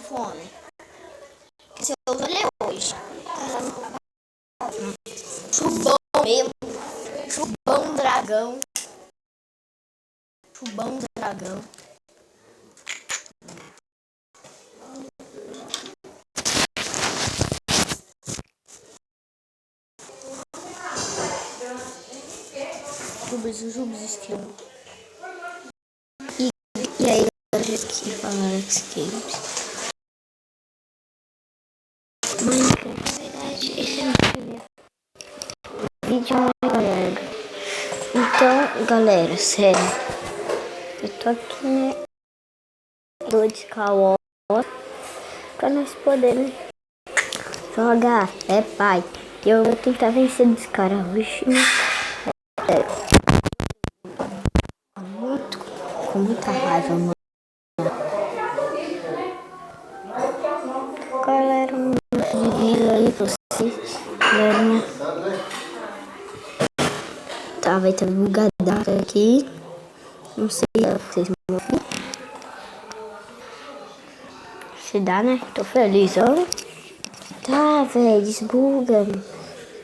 fome. Se eu vou ler hoje. Chubão mesmo. Chubão dragão. Chubão dragão. Chubos esquerdo. E aí, galera, que fala Alex Games. Minecraft, na verdade, esse é o meu primeiro vídeo, né, galera? Então, galera, sério, eu tô aqui, né, do Skywalker, pra nós podermos jogar, pai. Eu vou tentar vencer desse cara hoje, né? Com muita raiva, mano. Galera, um vídeo aí pra vocês, galerinha. Tá, vai ter bugadata aqui. Não sei se vocês vão ouvir. Se dá, né? Tô feliz, ó. Tá, velho, desbuga.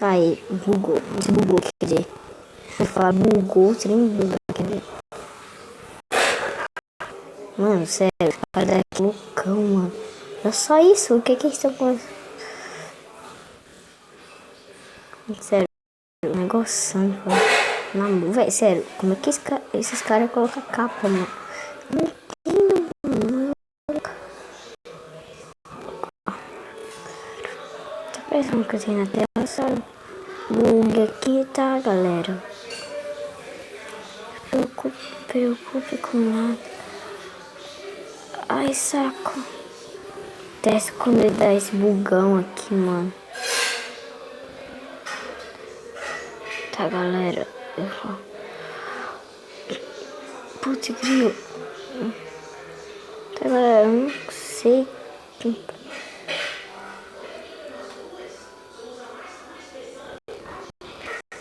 Aí, bugou. Desbugou, quer dizer. Se falar bugou, você nem buga, quer dizer. Mano, sério, os caras daqui loucão, mano. É só isso, o que que eles estão com... Sério, um negoção, velho. Velho, sério, como é que esses caras colocam capa, mano? Não entendo, mano. Tá parecendo que eu tenho na tela, sabe? Bug aqui, tá, galera? Preocupe com nada. Ai, saco. Desce quando ele dá esse bugão aqui, mano. Tá, galera. Eu vou... Putz, grilo. Tá, galera, eu não sei.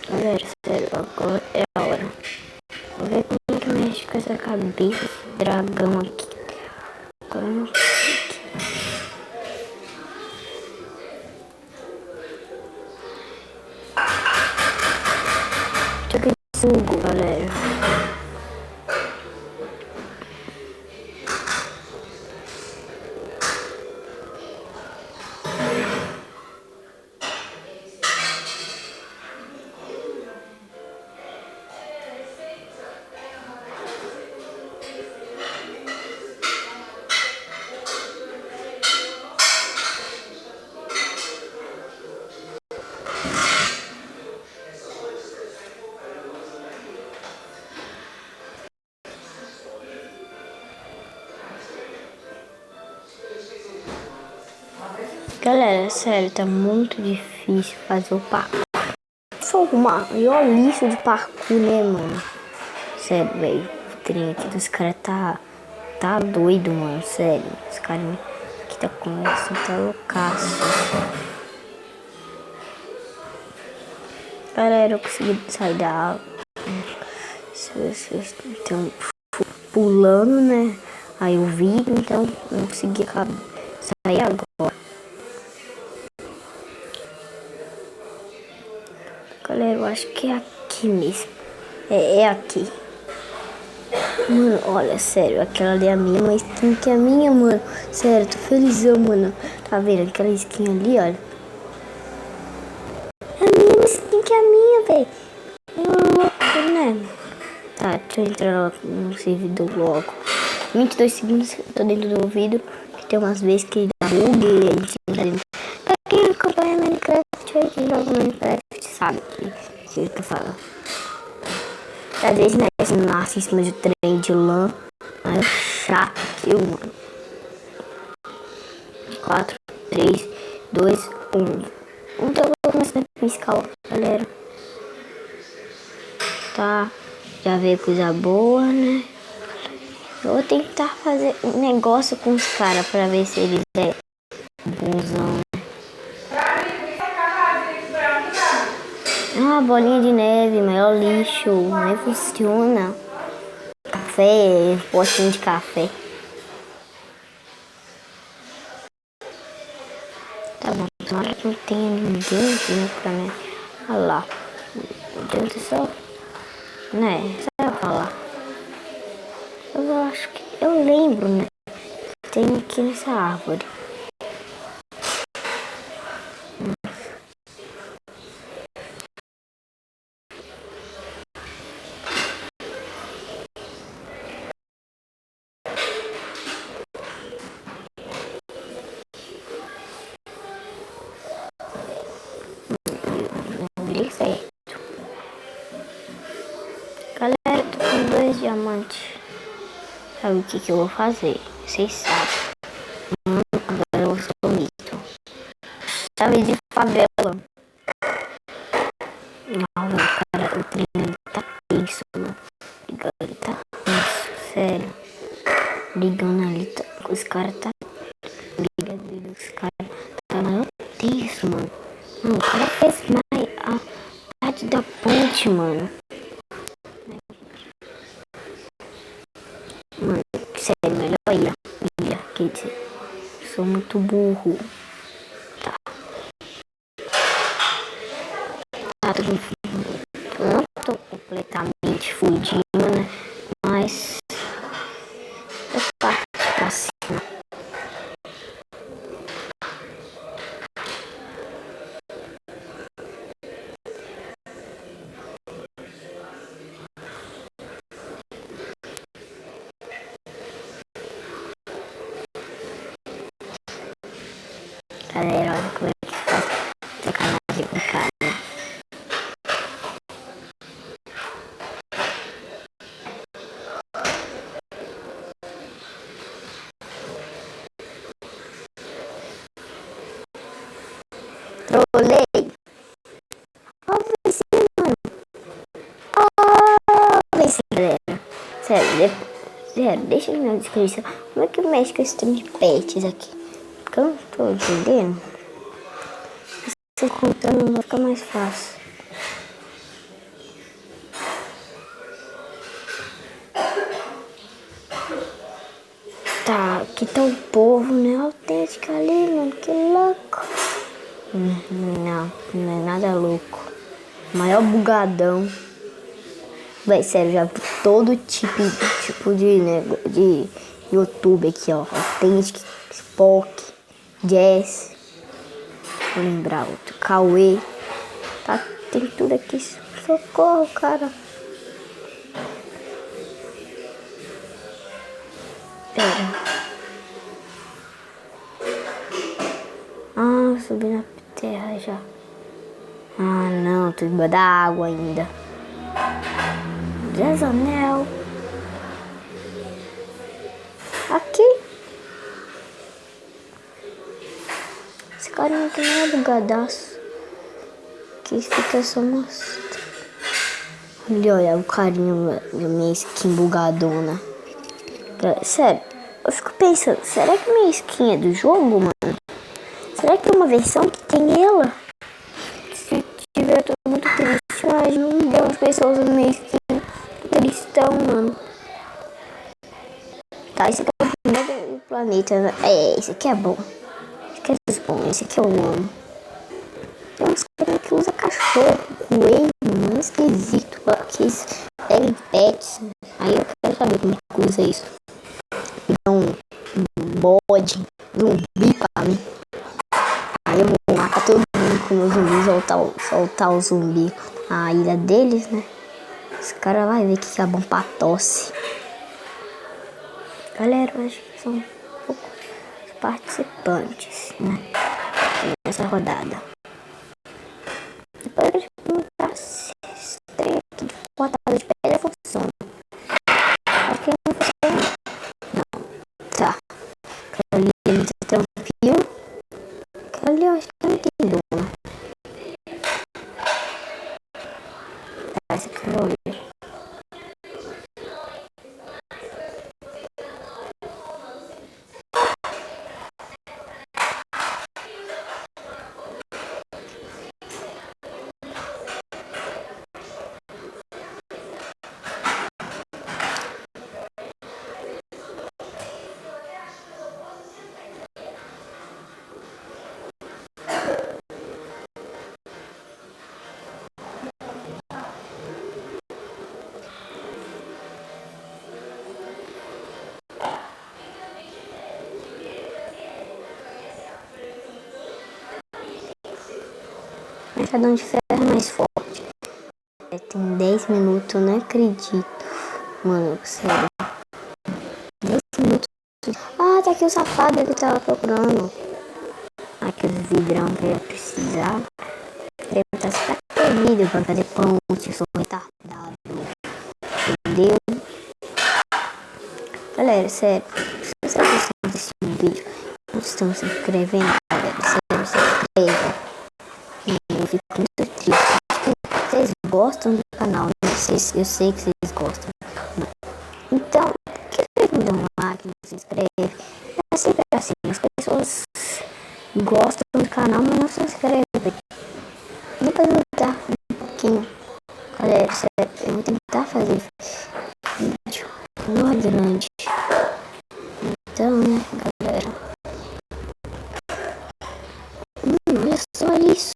Galera, sério, agora é a hora. Vou ver como é que mexe com essa cabeça de dragão aqui. Agora eu não sei. Deixa eu ver sugo, galera. Galera, sério, tá muito difícil fazer o parkour. Sou uma lixo de parkour, né, mano? Sério, velho, o trem aqui dos caras tá doido, mano, sério. Os caras aqui tá começando, tá loucaço. Galera, eu consegui sair da água. Vocês estão pulando, né? Aí o vídeo, então não consegui sair agora. Galera, eu acho que é aqui mesmo. É aqui. Mano, olha, sério, aquela ali é a mesma skin que a minha, mano. Sério, tô felizão, mano. Tá vendo aquela skin ali, olha? É a mesma skin que a minha, velho. Louco, né? Tá, deixa eu entrar no servidor logo. 22 segundos, eu tô dentro do ouvido. Que tem umas vezes que dá bug e a gente não tá dentro. Pra quem acompanha Minecraft, aí quem joga Minecraft sabe que eu tô falando. Às vezes, né, você nasce em cima de trem de lã. Aí é chato aquilo, mano. 4, 3, 2, 1. Então eu vou começar a piscar, galera. Tá, já veio coisa boa, né? Eu vou tentar fazer um negócio com os caras pra ver se eles é bonzão, né? Ah, bolinha de neve, maior lixo, nem funciona. Café, potinho de café. Tomara que não tenha ninguém vindo pra mim. Olha lá. Meu Deus do céu. Né? Só eu falar. Eu acho que... Eu lembro, né? Tem aqui nessa árvore. Não certo. Galera, tô com 2 diamantes. Sabe o que eu vou fazer? Vocês sabem. Agora eu sou bonito. Chave de favela. Não, cara, o treino tá tenso, mano. Ele tá tenso, sério. Brigando ali, os caras tá... Briga dos caras tá maior tenso, mano. Não, o cara fez mais a parte da ponte, mano. Mano, sério, melhor ir. Quer dizer, sou muito burro. Tá tudo... Não tô completamente fudido, né? Mas... eu parto pra cima. Galera, olha como é que faz sacanagem com o cara. Trolei. Ó, venci, mano. Ó, venci, galera. Sério, deixa na descrição. Como é que mexe com esse trem de pets aqui? Porque eu não tô entendendo. Se contando vai ficar mais fácil. Tá, aqui tá o povo, né? Autêntica ali, mano. Que louco. Não é nada louco. Maior bugadão. Véi, sério, já vi todo tipo de YouTube aqui, ó. Authentic, Spock, Jazz. Vou lembrar outro. Cauê. Tá, tem tudo aqui. Socorro, cara. Pera. Ah, subi na terra já. Ah, não, tô debaixo da água ainda. Jezanel. Aqui. Esse carinha aqui não é bugadaço. Que fica só mostrando. Olha o carinha da minha skin bugadona. Sério, eu fico pensando, será que minha skin é do jogo, mano? Será que é uma versão que tem ela? Se tiver, eu tô muito triste, mas não deu as pessoas usando minha skin. Tristão, mano. Tá, esse aqui é o primeiro planeta, né? Esse aqui é bom. Esse aqui é bom, esse aqui eu amo. Tem uns caras que usam cachorro, coelho, mano, esquisito. Que pegam pets. Aí eu quero saber como é que usa isso. Dá um bode, zumbi pra mim. Aí eu vou matar todo mundo com meus zumbis, soltar o zumbi na ilha deles, né? Esse cara vai ver que é bom pra tosse. Galera, eu acho que são poucos participantes, né? Nessa rodada. Depois a gente vai perguntar se esse trem aqui de portada de pedra funciona. Acho que não funciona. Não. Tá. Ali ele tá tranquilo. Ali eu acho que não tem dona. Tá, esse aqui eu vou ver. machadão de ferro é mais forte. Tem 10 minutos, eu não acredito. Mano, sério. 10 minutos. Ah, tá aqui o safado que eu tava procurando. Aqui os vidrão que eu ia precisar. Deve estar se perdido pra fazer ponte. Eu sou retardado. Entendeu? Galera, sério. Se vocês gostam desse vídeo, não estão se inscrevendo, galera. Sério, se inscreva. Eu fico muito triste. Vocês gostam do canal, né? Eu sei que vocês gostam. Então, por que vocês não dão um like, não se inscreve? É sempre assim, as pessoas gostam do canal, mas não se inscrevem. Depois eu vou tentar um pouquinho. Galera, sério, eu vou tentar fazer vídeo não grande. Então, né, galera. Olha só isso.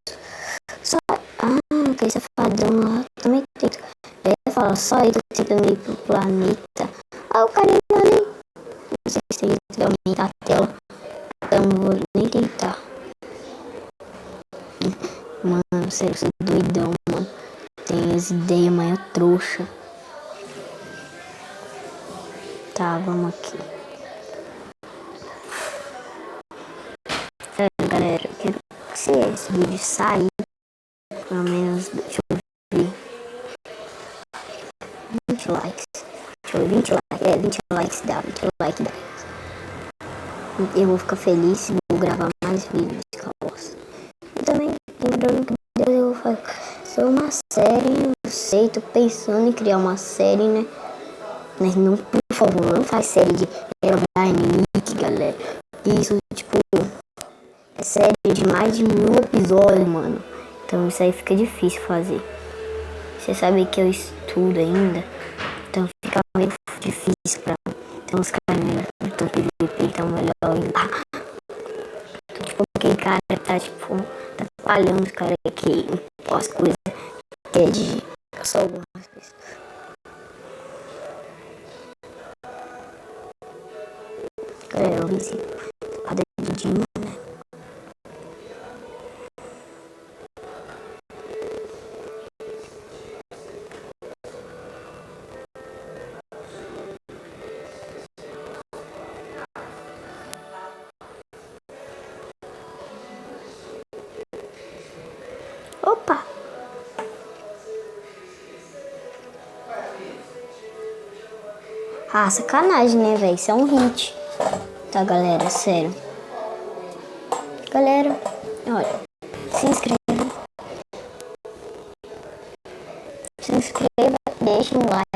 Só... Ah, aquele safadão lá também tem. Fala só ele tentando ir pro planeta. Ah, o cara ainda nem. Não sei se ele vai aumentar a tela. Então não vou nem tentar. Mano, sério, eu sou doidão, mano. Tem as ideias maior trouxa. Tá, vamos aqui. Sério, galera, eu quero que se esse vídeo sair, pelo menos, deixa eu ver, 20 likes. Deixa eu ver, 20 likes. 20 likes dá, 20 likes dá. Eu vou ficar feliz e vou gravar mais vídeos de Carlos. E também, lembrando que Deus, eu vou fazer uma série, não sei, tô pensando em criar uma série, né? Mas não, por favor, não faz série de Herobrine Nick, galera. Isso, tipo, é série de mais de 1000 episódios, mano. Então isso aí fica difícil fazer. Você sabe que eu estudo ainda, então fica meio difícil pra mim. Então os caras meio do PVP, então melhor ir lá. Então, tipo, aquele cara tá, tipo, tá atrapalhando os caras que as coisas que é de só algumas coisas. Galera, eu vi esse cada vidinho, né? Opa! Ah, sacanagem, né, velho? Isso é um hit. Tá, galera, sério. Galera, olha, se inscreva. Se inscreva, deixa um like.